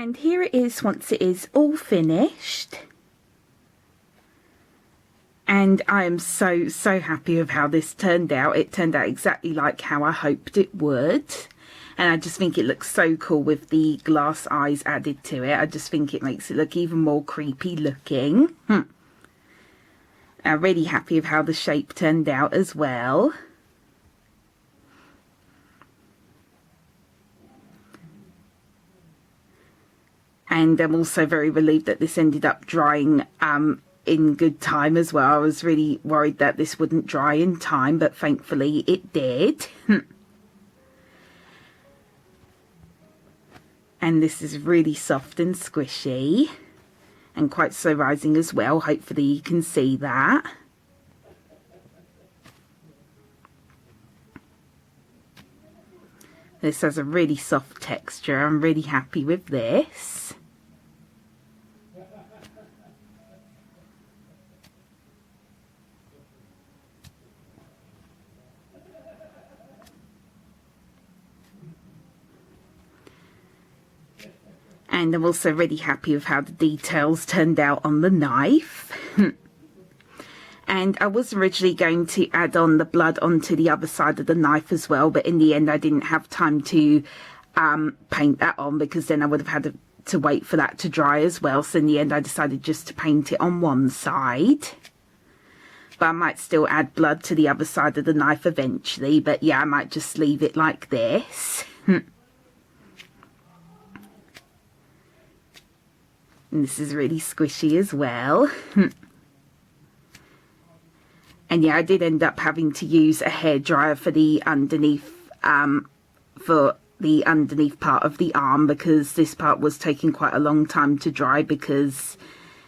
And here it is once it is all finished. And I am so happy with how this turned out. It turned out exactly like how I hoped it would. And I just think it looks so cool with the glass eyes added to it. I just think it makes it look even more creepy looking. I'm really happy with how the shape turned out as well. And I'm also very relieved that this ended up drying in good time as well. I was really worried that this wouldn't dry in time, but thankfully it did. And this is really soft and squishy and quite slow rising as well. Hopefully you can see that. This has a really soft texture. I'm really happy with this. And I'm also really happy with how the details turned out on the knife. And I was originally going to add on the blood onto the other side of the knife as well, but in the end I didn't have time to paint that on, because then I would have had to wait for that to dry as well. So in the end I decided just to paint it on one side. But I might still add blood to the other side of the knife eventually, but yeah, I might just leave it like this. And this is really squishy as well. And yeah, I did end up having to use a hairdryer for the underneath part of the arm, because this part was taking quite a long time to dry, because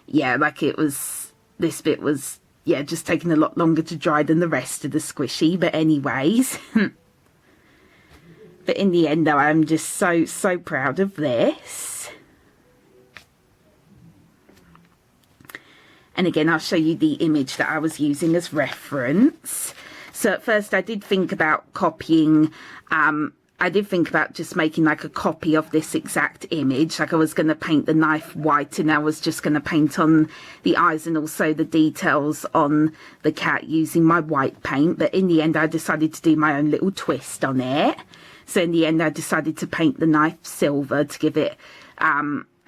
yeah, like it was, this bit was, yeah, just taking a lot longer to dry than the rest of the squishy. But anyways, but in the end though, I'm just so proud of this. And again, I'll show you the image that I was using as reference. So at first I did think about copying, I did think about just making like a copy of this exact image. Like I was going to paint the knife white, and I was just going to paint on the eyes and also the details on the cat using my white paint. But in the end, I decided to do my own little twist on it. So in the end, I decided to paint the knife silver to give it,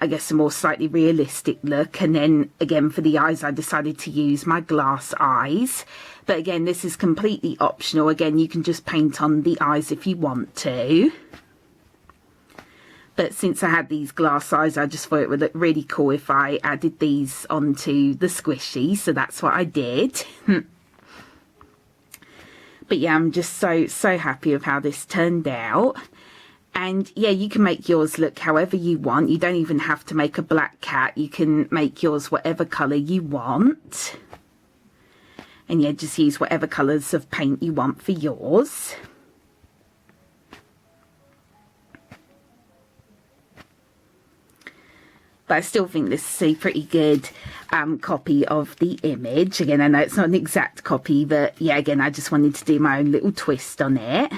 I guess, a more slightly realistic look. And then again, for the eyes, I decided to use my glass eyes. But again, this is completely optional. Again, you can just paint on the eyes if you want to. But since I had these glass eyes, I just thought it would look really cool if I added these onto the squishy. So that's what I did. But yeah, I'm just so happy with how this turned out. And yeah, you can make yours look however you want. You don't even have to make a black cat. You can make yours whatever colour you want. And yeah, just use whatever colours of paint you want for yours. But I still think this is a pretty good copy of the image. Again, I know it's not an exact copy, but yeah, again, I just wanted to do my own little twist on it.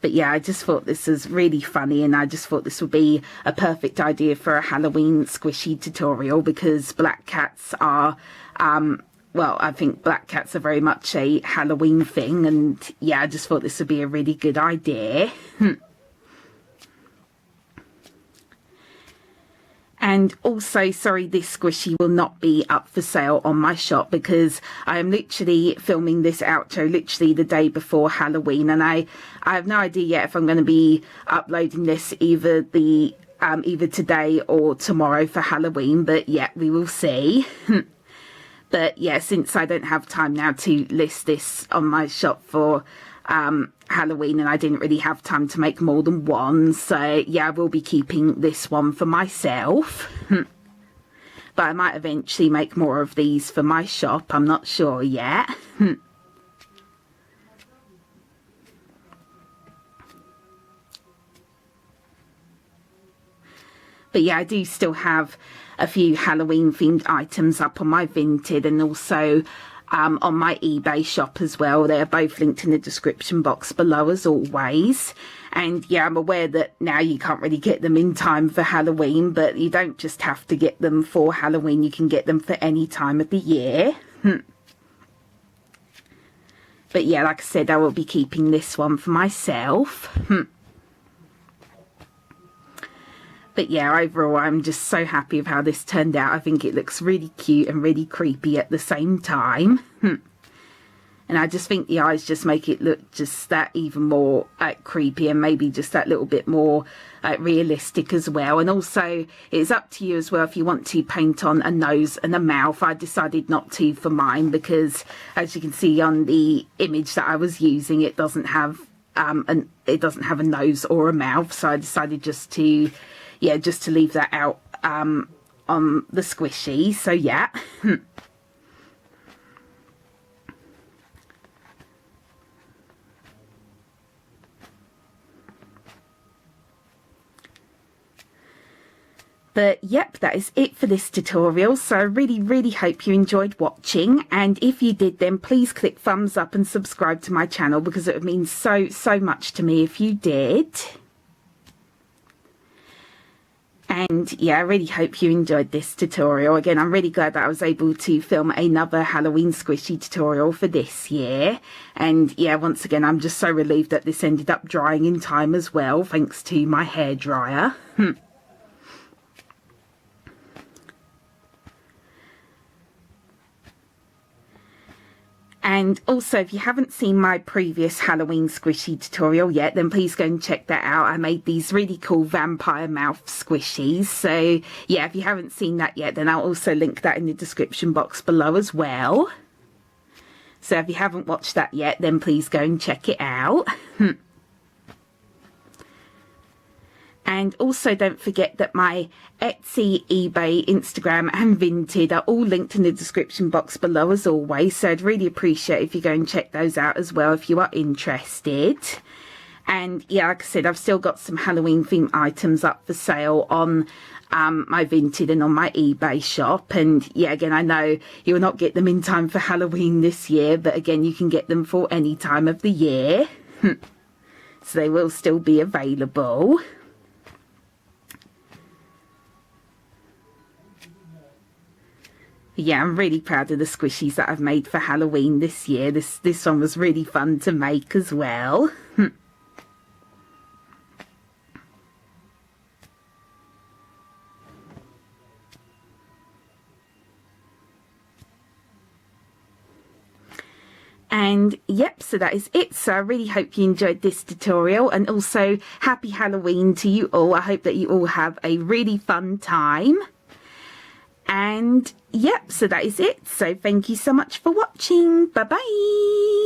But yeah, I just thought this was really funny, and I just thought this would be a perfect idea for a Halloween squishy tutorial, because black cats are, well, I think black cats are very much a Halloween thing, and yeah, I just thought this would be a really good idea. And also, sorry, this squishy will not be up for sale on my shop, because I am literally filming this outro literally the day before Halloween, and I have no idea yet if I'm going to be uploading this either today or tomorrow for Halloween, but yeah, we will see. But yeah, since I don't have time now to list this on my shop for Halloween, and I didn't really have time to make more than one, so yeah, I will be keeping this one for myself. But I might eventually make more of these for my shop, I'm not sure yet. But yeah, I do still have a few Halloween themed items up on my Vinted, and also on my eBay shop as well. They're both linked in the description box below as always. And yeah, I'm aware that now you can't really get them in time for Halloween, but you don't just have to get them for Halloween. You can get them for any time of the year. But yeah, like I said, I will be keeping this one for myself. But yeah, overall, I'm just so happy with how this turned out. I think it looks really cute and really creepy at the same time. And I just think the eyes just make it look just that even more creepy, and maybe just that little bit more realistic as well. And also, it's up to you as well if you want to paint on a nose and a mouth. I decided not to for mine because, as you can see on the image that I was using, it doesn't have a nose or a mouth. So I decided just to leave that out on the squishy. So yeah. But yep, that is it for this tutorial. So I really hope you enjoyed watching. And if you did, then please click thumbs up and subscribe to my channel, because it would mean so much to me if you did. And yeah, I really hope you enjoyed this tutorial. Again, I'm really glad that I was able to film another Halloween squishy tutorial for this year. And yeah, once again, I'm just so relieved that this ended up drying in time as well, thanks to my hairdryer. And also, if you haven't seen my previous Halloween squishy tutorial yet, then please go and check that out. I made these really cool vampire mouth squishies. So yeah, if you haven't seen that yet, then I'll also link that in the description box below as well. So if you haven't watched that yet, then please go and check it out. And also don't forget that my Etsy, eBay, Instagram and Vinted are all linked in the description box below as always. So I'd really appreciate if you go and check those out as well if you are interested. And yeah, like I said, I've still got some Halloween themed items up for sale on my Vinted and on my eBay shop. And yeah, again, I know you will not get them in time for Halloween this year, but again, you can get them for any time of the year. So they will still be available. Yeah, I'm really proud of the squishies that I've made for Halloween this year. This one was really fun to make as well. And yep, so that is it. So I really hope you enjoyed this tutorial, and also happy Halloween to you all. I hope that you all have a really fun time. And yep, so that is it. So thank you so much for watching. Bye bye.